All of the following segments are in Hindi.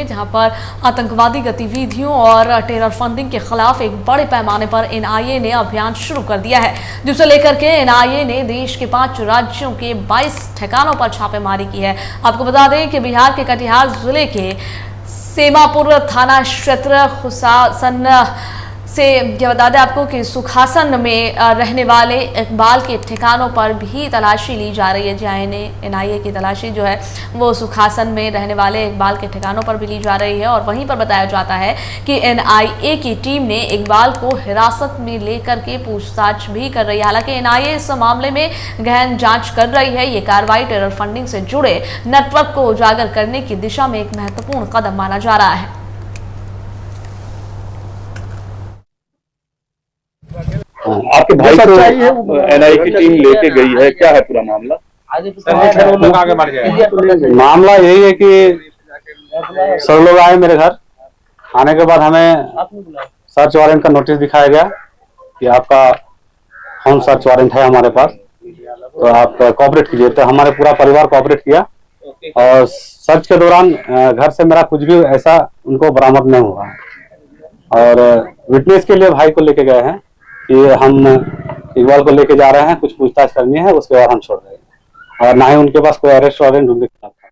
में, जहां पर आतंकवादी गतिविधियों और टेरर फंडिंग के खिलाफ एक बड़े पैमाने पर एनआईए ने अभियान शुरू कर दिया है, जिसे लेकर के एनआईए ने देश के 5 राज्यों के 22 ठिकानों पर छापेमारी की है। आपको बता दें कि बिहार के कटिहार जिले के सेमापुर थाना क्षेत्र खुसासन से यह बता दें आपको कि सुखासन में रहने वाले इकबाल के ठिकानों पर भी तलाशी ली जा रही है। जहाँ एनआईए की तलाशी जो है वो सुखासन में रहने वाले इकबाल के ठिकानों पर भी ली जा रही है। और वहीं पर बताया जाता है कि एनआईए की टीम ने इकबाल को हिरासत में लेकर के पूछताछ भी कर रही है। हालांकि एनआईए इस मामले में गहन जाँच कर रही है। ये कार्रवाई टेरर फंडिंग से जुड़े नेटवर्क को उजागर करने की दिशा में एक महत्वपूर्ण कदम माना जा रहा है। आपके भाई को एनआईए की टीम लेके गई है, क्या है पूरा मामला? लोग आगे बढ़ गए। मामला यही है कि सब लोग आए मेरे घर। आने के बाद हमें सर्च वारंट का नोटिस दिखाया गया कि आपका होम सर्च वारंट है हमारे पास, तो आप कोऑपरेट कीजिए। तो हमारे पूरा परिवार कोऑपरेट किया और सर्च के दौरान घर से मेरा कुछ भी ऐसा उनको बरामद नहीं हुआ। और विटनेस के लिए भाई को लेके गए हैं कि हम इकबाल को लेके जा रहे हैं, कुछ पूछताछ करनी है, उसके बाद हम छोड़ देंगे। और ना ही उनके पास कोई अरेस्ट वारंट उनके खिलाफ था।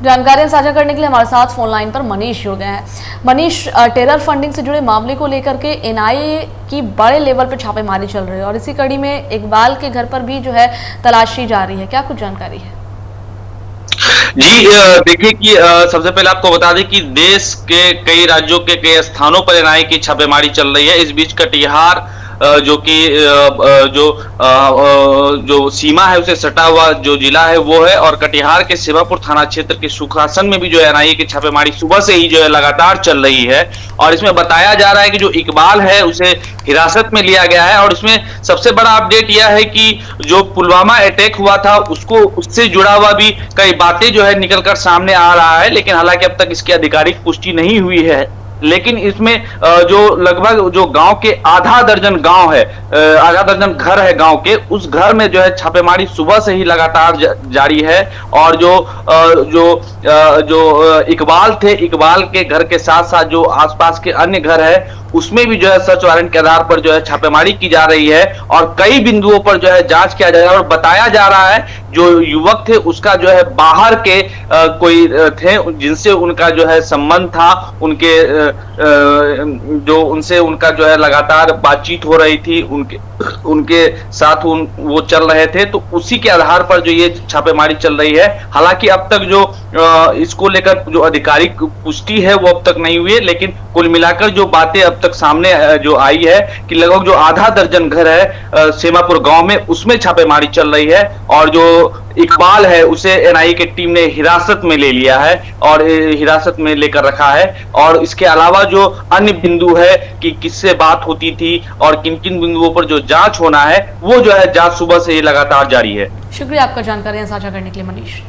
जानकारियां साझा करने के लिए हमारे साथ फोन लाइन पर मनीष जुड़ गए हैं। मनीष, टेरर फंडिंग से जुड़े मामले को लेकर के एनआईए की बड़े लेवल पर छापेमारी चल रही है और इसी कड़ी में इकबाल के घर पर भी जो है तलाशी जारी है, क्या कुछ जानकारी है? जी देखिए कि सबसे पहले आपको बता दें कि देश के कई राज्यों के कई स्थानों पर एनआईए की छापेमारी चल रही है। इस बीच कटिहार जो कि जो सीमा है उसे सटा हुआ जो जिला है वो है, और कटिहार के सेमापुर थाना क्षेत्र के सुखासन में भी जो है एनआईए की छापेमारी सुबह से ही जो है लगातार चल रही है। और इसमें बताया जा रहा है कि जो इकबाल है उसे हिरासत में लिया गया है। और इसमें सबसे बड़ा अपडेट यह है कि जो पुलवामा अटैक हुआ था उससे जुड़ा हुआ भी कई बातें जो है निकलकर सामने आ रहा है, लेकिन हालांकि अब तक इसकी आधिकारिक पुष्टि नहीं हुई है। लेकिन इसमें जो लगभग जो गांव के आधा दर्जन गांव है, आधा दर्जन घर है गांव के, उस घर में जो है छापेमारी सुबह से ही लगातार जारी है। और जो इकबाल थे, इकबाल के घर के साथ साथ जो आसपास के अन्य घर है उसमें भी जो है सर्च वारंट के आधार पर जो है छापेमारी की जा रही है और कई बिंदुओं पर जो है जांच किया जा रहा है। और बताया जा रहा है जो युवक थे उसका जो है बाहर के कोई थे जिनसे उनका जो है संबंध था, जो उनसे उनका जो है लगातार बातचीत हो रही थी, उनके साथ वो चल रहे थे, तो उसी के आधार पर जो ये छापेमारी चल रही है। हालांकि अब तक जो इसको लेकर जो आधिकारिक पुष्टि है वो अब तक नहीं हुई है, लेकिन कुल मिलाकर जो बातें अब तक सामने जो आई है कि लगभग जो आधा दर्जन घर है सेमापुर गांव में उसमें छापेमारी चल रही है। और जो इकबाल है उसे एनआईए की टीम ने हिरासत में ले लिया है और हिरासत में लेकर रखा है। और इसके अलावा जो अन्य बिंदु है कि किससे बात होती थी और किन किन बिंदुओं पर जो जांच होना है वो जो है जांच सुबह से ही लगातार जारी है। शुक्रिया आपका जानकारियां साझा करने के लिए मनीष।